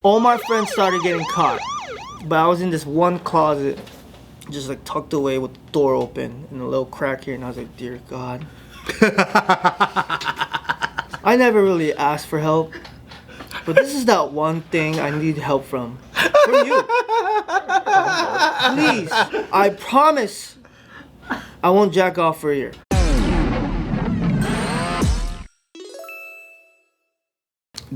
All my friends started getting caught, but I was in this one closet, just like tucked away with the door open and a little crack here, and I was like, dear God. I never really asked for help, but this is that one thing I need help from you. Please, I promise I won't jack off for a year.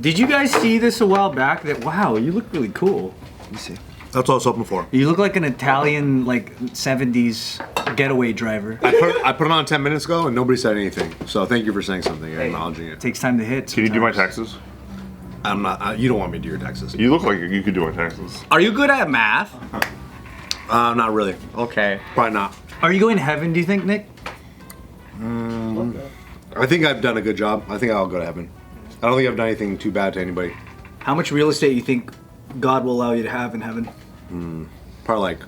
Did you guys see this a while back? That wow, you look really cool. Let me see. That's what I was hoping for. You look like an Italian, like 70s getaway driver. I put it on 10 minutes ago and nobody said anything. So thank you for saying something and acknowledging it. Takes time to hit. Can you do my taxes? I'm not. You don't want me to do your taxes. You look like you could do my taxes. Are you good at math? Not really. Okay. Probably not. Are you going to heaven, do you think, Nick? I think I've done a good job. I think I'll go to heaven. I don't think I've done anything too bad to anybody. How much real estate you think God will allow you to have in heaven? Probably like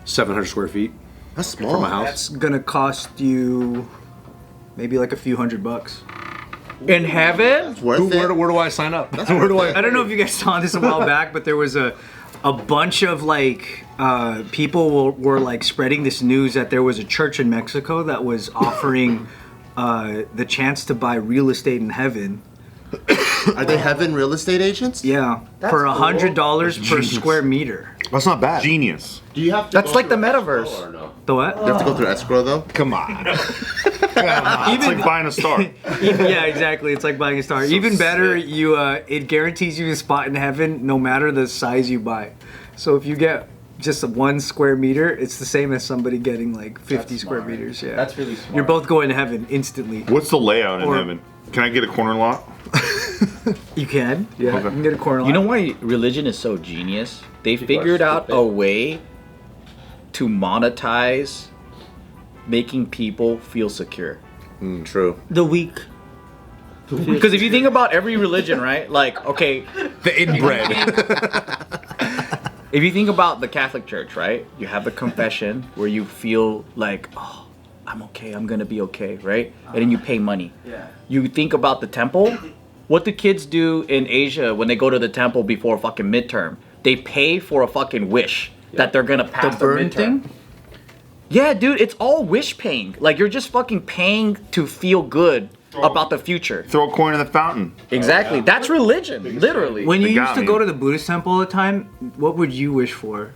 700 square feet. That's small. For my house. That's gonna cost you maybe like a few $100. In heaven? Worth it. Where do I sign up? Where do I? I don't know if you guys saw this a while back, but there was a bunch of like people were like spreading this news that there was a church in Mexico that was offering the chance to buy real estate in heaven. Are they heaven real estate agents? Yeah, for $100 per square meter. That's not bad. Genius. Do you have to? That's go like the through metaverse. escrow or no? The what? You have to go through escrow though. Come on. It's like buying a star. Yeah, exactly. It's like buying a star. Even better, you it guarantees you a spot in heaven no matter the size you buy. So if you get just 1 square meter, it's the same as somebody getting like 50 square meters. Yeah, That's really smart. You're both going to heaven instantly. What's the layout in Or- heaven? Can I get a corner lot? You can. Yeah, Okay. you can get a corner lot. You know why religion is so genius? They figured out a way to monetize making people feel secure. True. The weak. Because if you think about every religion, right? Like, okay, The inbred. if you think about the Catholic Church, right? You have the confession where you feel like, oh, I'm okay, I'm gonna be okay, right? And then you pay money. Yeah. You think about the temple. What do kids do in Asia when they go to the temple before fucking midterm? They pay for a fucking wish that they're gonna pass the burn midterm. thing? Yeah, dude, it's all wish paying. Like you're just fucking paying to feel good about the future. Throw a coin in the fountain. Exactly. That's religion, literally. When you They used got to me. go to the Buddhist temple all the time, what would you wish for?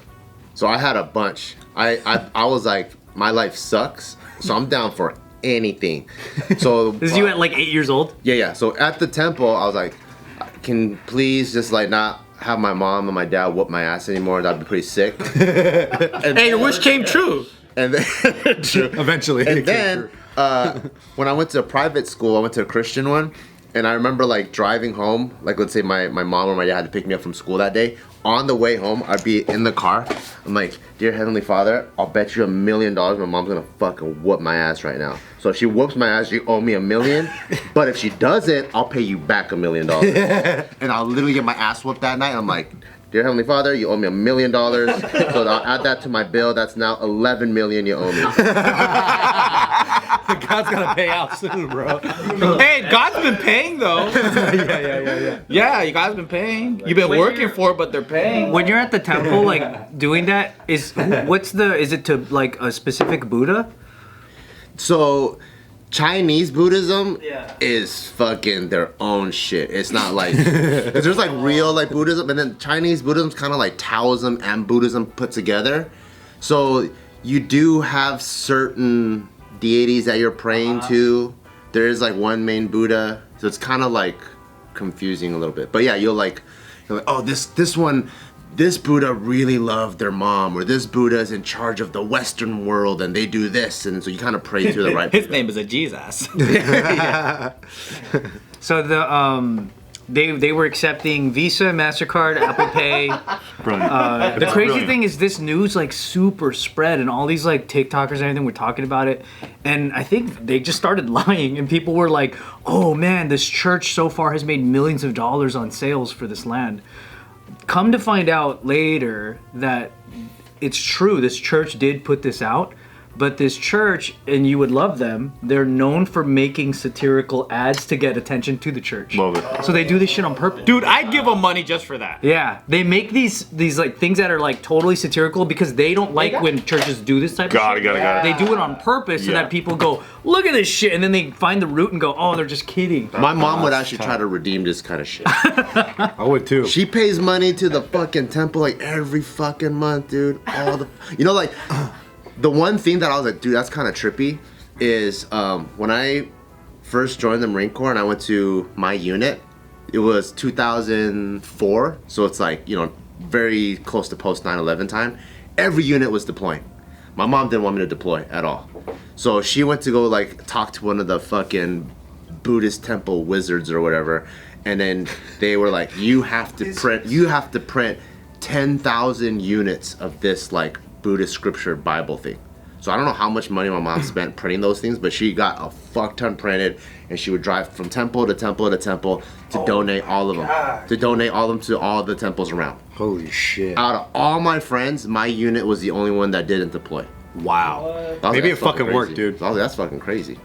So I had a bunch. I was like, my life sucks, so I'm down for anything. So This is you at like 8 years old? yeah. So at the temple, I was like, can please just like not have my mom and my dad whoop my ass anymore? That'd be pretty sick. Hey, your wish came true. And then Eventually. And then when I went to a private school, I went to a Christian one, and I remember like driving home, like let's say my mom or my dad had to pick me up from school that day. On the way home, I'd be in the car. I'm like, dear Heavenly Father, I'll bet you $1 million my mom's gonna fucking whoop my ass right now. So if she whoops my ass, you owe me $1 million. But if she doesn't, I'll pay you back $1 million. And I'll literally get my ass whooped that night. I'm like, dear Heavenly Father, you owe me $1 million. So I'll add that to my bill. That's now 11 million you owe me. God's gonna pay out soon, bro. Hey, God's been paying though. Yeah, you guys been paying. You've been working for it, but they're paying. When you're at the temple, like doing that, is it to like a specific Buddha? So Chinese Buddhism Yeah. is fucking their own shit. It's not like, 'cause there's like real like Buddhism, and then Chinese Buddhism's kind of like Taoism and Buddhism put together. So you do have certain deities that you're praying to. There is like one main Buddha, so it's kind of like confusing a little bit. But yeah, you're like, oh, this one. This Buddha really loved their mom, or this Buddha is in charge of the Western world and they do this, and so you kind of pray to the right His Buddha. name is a Jesus. So the they were accepting Visa, MasterCard, Apple Pay. Brilliant. The crazy thing is this news like super spread, and all these like TikTokers and everything were talking about it, and I think they just started lying, and people were like, oh man, this church so far has made millions of dollars on sales for this land. Come to find out later that it's true, this church did put this out, But this church, and you would love them, they're known for making satirical ads to get attention to the church. Love it. So they do this shit on purpose. Dude, I'd give them money just for that. Yeah, they make these like things that are like totally satirical because they don't like when churches do this type of shit. Got it. They do it on purpose so Yeah. that people go, look at this shit, and then they find the root and go, oh, they're just kidding. My mom would actually try to redeem this kind of shit. I would too. She pays money to the fucking temple like every fucking month, dude. All the, you know, like the one thing that I was like, dude, that's kind of trippy, is when I first joined the Marine Corps and I went to my unit. It was 2004, so it's like, you know, very close to post 9/11 time. Every unit was deploying. My mom didn't want me to deploy at all, so she went to go like talk to one of the fucking Buddhist temple wizards or whatever, and then they were like, you have to print 10,000 units of this like Buddhist scripture Bible thing. So I don't know how much money my mom spent printing those things, but she got a fuck ton printed, and she would drive from temple to temple to temple to donate all of them. To donate all of them to all the temples around. Holy shit. Out of all my friends, my unit was the only one that didn't deploy. Wow. I was Maybe that's it fucking crazy. worked, dude. I was like, that's fucking crazy.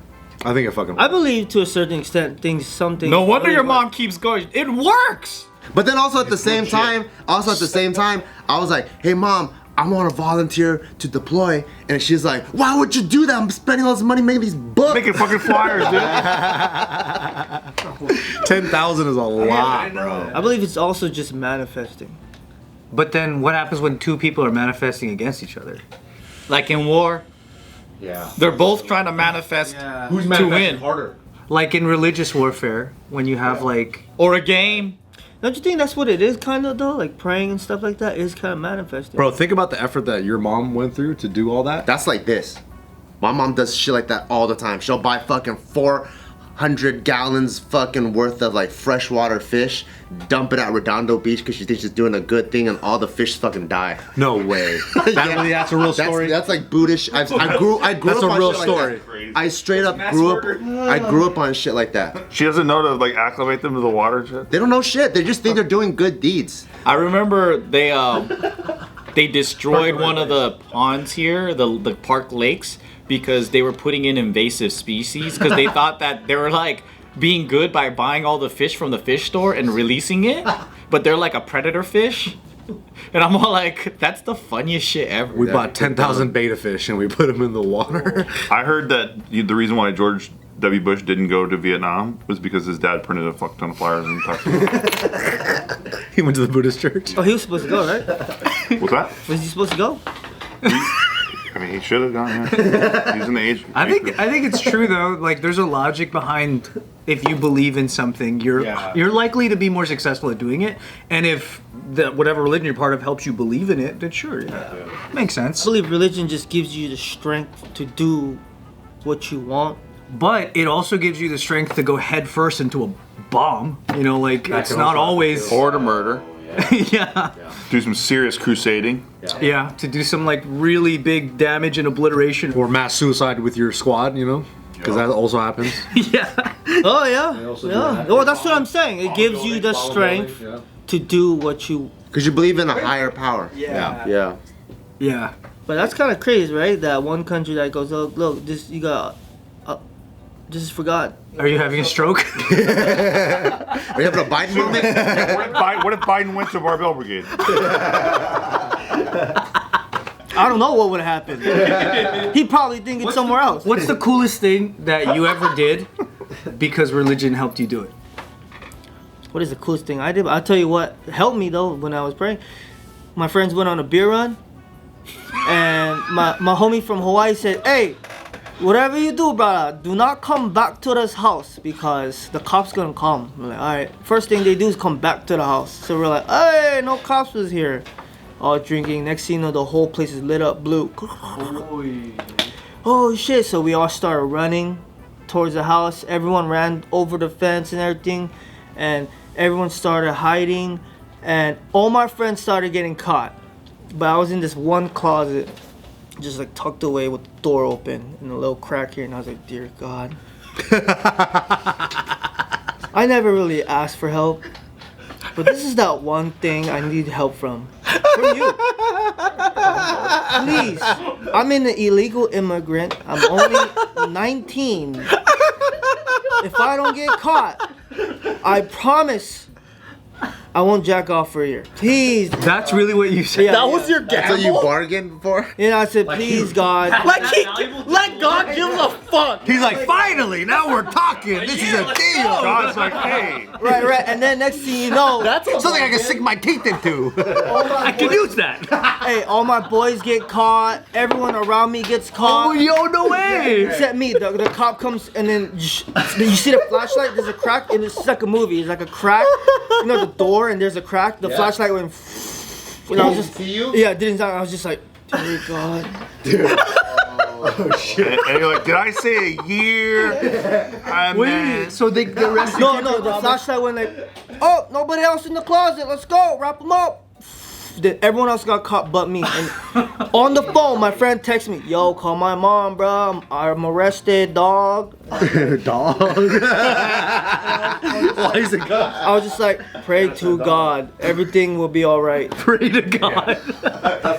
I think it fucking I believe to a certain extent something. No wonder your mom keeps going. It works. But then also at the same time, I was like, hey mom, I want to volunteer to deploy. And she's like, why would you do that? I'm spending all this money making these books. Making fucking flyers, dude. 10,000 is a lot, bro. I believe it's also just manifesting. But then what happens when two people are manifesting against each other? Like in war, Yeah. they're both trying to manifest Who's to win. harder? Like in religious warfare, when you have like... Or a game. Don't you think that's what it is, kind of though? Like praying and stuff like that is kind of manifesting. Bro, think about the effort that your mom went through to do all that. That's like this. My mom does shit like that all the time. She'll buy fucking 400 gallons fucking worth of like freshwater fish, dump it at Redondo Beach because she thinks she's doing a good thing, and all the fish fucking die. No way. That's a real story. That's like Buddhist. I grew That's up a on real shit story. Like that. I straight up grew up on shit like that. She doesn't know to like acclimate them to the water and shit. They don't know shit. They just think they're doing good deeds. I remember they destroyed one of the ponds here, the park lakes, because they were putting in invasive species because they thought that they were like being good by buying all the fish from the fish store and releasing it, but they're like a predator fish. And I'm all like, that's the funniest shit ever. We bought 10,000 beta fish and we put them in the water. I heard that the reason why George W. Bush didn't go to Vietnam was because his dad printed a fuck ton of flyers and talked to him. He went to the Buddhist church. Oh, he was supposed to go, right? What's that? Was he supposed to go? I mean, he should have gone. Yeah. He's in the age. I think it's true though. Like, there's a logic behind if you believe in something, you're likely to be more successful at doing it. And if whatever religion you're part of helps you believe in it, then sure, makes sense. I believe religion just gives you the strength to do what you want. But it also gives you the strength to go head first into a bomb. You know, like it's not always Or to murder. yeah. Do some serious crusading. Yeah, to do some like really big damage and obliteration. Or mass suicide with your squad, you know? Because that also happens. Yeah. Oh yeah, yeah. Well, that's what I'm saying. It gives you the strength to do what you. Because you believe in a higher power. Yeah. But that's kind of crazy, right? That one country that goes, look, this you got. Just forgot. Are you having a stroke? Are you having a Biden moment? What if Biden went to Barbell Brigade? I don't know what would happen. He probably think it's somewhere else. What's the coolest thing that you ever did because religion helped you do it? What is the coolest thing I did? I'll tell you what helped me though when I was praying. My friends went on a beer run, and my homie from Hawaii said, "Hey, whatever you do, brother, do not come back to this house because the cops gonna come." We're like, all right. First thing they do is come back to the house. So we're like, hey, no cops was here. All drinking. Next thing you know, the whole place is lit up blue. Oh shit! So we all started running towards the house. Everyone ran over the fence and everything, and everyone started hiding, and all my friends started getting caught. But I was in this one closet, just like tucked away with the door open and a little crack here, and I was like, dear God. I never really asked for help, But this is that one thing I need help from you. Please, I'm an illegal immigrant. I'm only 19. If I don't get caught, I promise I won't jack off for a year. Please. That's really what you said. Yeah, That was your That's what you gamble? bargained for? And I said, please, God. Like God gives a fuck. He's like, finally, now we're talking. This is a deal. God's like, hey. Right. And then next thing you know, Something I can sink my teeth into. I can use that. hey, all my boys get caught. Everyone around me gets caught. Oh, yo, no way. Except me. The cop comes and then you see the flashlight. There's a crack, and it's like a movie. It's like a crack. You know the door, and there's a crack. The flashlight went. And I was just. See you? Yeah, it didn't sound. I was just like, dear God. And you're like, did I say a year? I meant. Wait, so they arrested No, the flashlight went like, oh, nobody else in the closet. Let's go, wrap them up. Then everyone else got caught but me. And on the phone, my friend texts me, yo, call my mom, bro. I'm arrested, dog. Dog. Why is it God? I was just like, pray to God. Everything will be all right. Pray to God.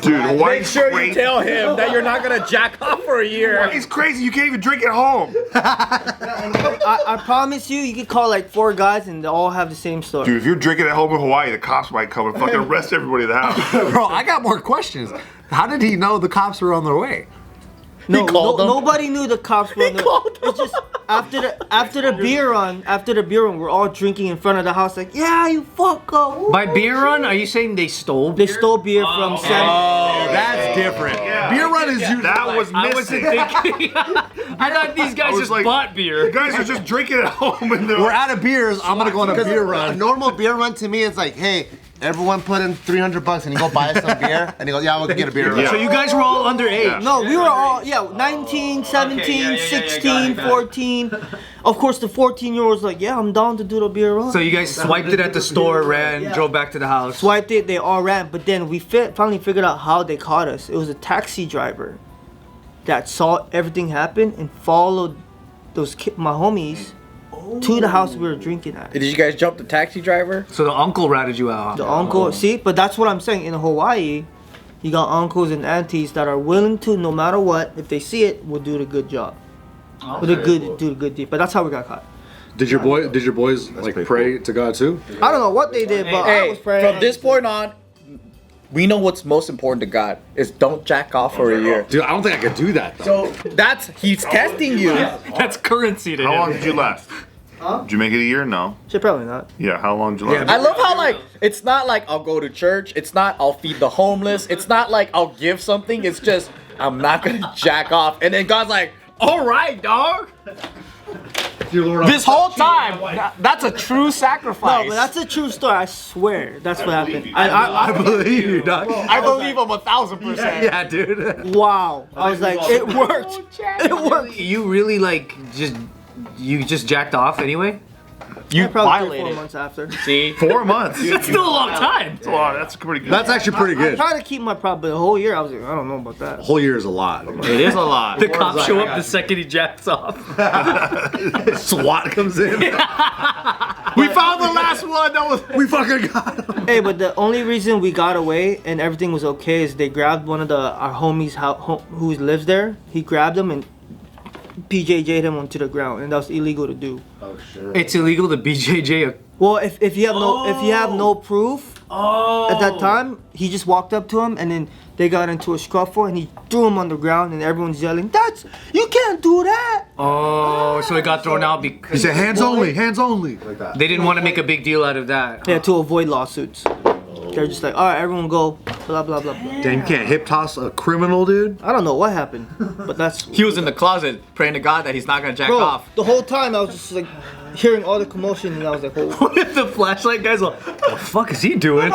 Dude, Make Hawaii's sure you crazy. tell him that you're not gonna jack off for a year. He's crazy. You can't even drink at home. I promise you, you could call like 4 guys and they all have the same story. Dude, if you're drinking at home in Hawaii, the cops might come and fucking arrest everybody in the house. Bro, I got more questions. How did he know the cops were on their way? called them. Nobody knew the cops were on the. It's just after the beer run, we're all drinking in front of the house like, yeah, you fucker. Woo." By beer run, are you saying they stole? They stole beer from Sam. Oh, that's different. Yeah. Beer run is usually That was I wasn't missing. thinking. I thought these guys was just like- bought The beer. guys are just drinking at home and they're We're out of beers. I'm gonna go on a beer A run. normal beer run to me is like, hey, everyone put in $300 and you go buy us some beer. And he goes, yeah, we'll get a beer. Yeah. So you guys were all underage. Yeah. No, we were all 19, 17, 16, 14. Of course, the 14-year-old's like, yeah, I'm down to do the beer run. So you guys swiped it at the store, ran, drove back to the house. Swiped it, they all ran, but then we finally figured out how they caught us. It was a taxi driver that saw everything happen and followed my homies to the house we were drinking at. Did you guys jump the taxi driver? So the uncle ratted you out. The uncle, see, but that's what I'm saying. In Hawaii, you got uncles and aunties that are willing to, no matter what, if they see it, will do the good job. Do the good deed. But that's how we got caught. Did your boys like pretty pray to God too? I don't know what they did, but I was praying. From this point on, we know what's most important to God is don't jack off for a year. Dude, I don't think I could do that though. So he's testing you. That's currency to How him. long did you last? Did you make it a year? No. Shit, probably not. Yeah, how long did you last? I love how it's not like I'll go to church. It's not I'll feed the homeless. It's not like I'll give something. It's just I'm not gonna jack off. And then God's like, all right, dog. This whole time, that's a true sacrifice. No, but that's a true story. I swear, that's what happened. you. I believe you, dog. I believe him 1,000%. Yeah, dude. wow. I was like, it worked. It worked. You really just jacked off anyway? You Probably 3 or 4 violated. months after. See? 4 months. That's still a long time. That's a lot. That's pretty good. That's actually pretty I good. tried to keep my prop, but the whole year I was like, I don't know about that. A whole year is a lot. It is a lot. The cops show up the second he jacks off. SWAT comes in. We found the last one. That was. We fucking got him. Hey, but the only reason we got away and everything was okay is they grabbed one of our homies who lives there. He grabbed him and PJJ'd him onto the ground, and that was illegal to do. It's illegal to BJJ. Well, if you have no proof at that time, he just walked up to him and then they got into a scuffle and he threw him on the ground and everyone's yelling, you can't do that. Oh, so it got thrown out He because said, hands only, hands only. Like that. they didn't want to make a big deal out of that. Yeah, to avoid lawsuits. They're just like, all right, everyone go, blah, blah, blah, blah. Damn, you can't hip toss a criminal, dude. I don't know what happened, but that's... He was in the closet praying to God that he's not gonna jack Bro, off. the whole time I was just like hearing all the commotion and I was like, oh. What if the flashlight guy's like, what the fuck is he doing?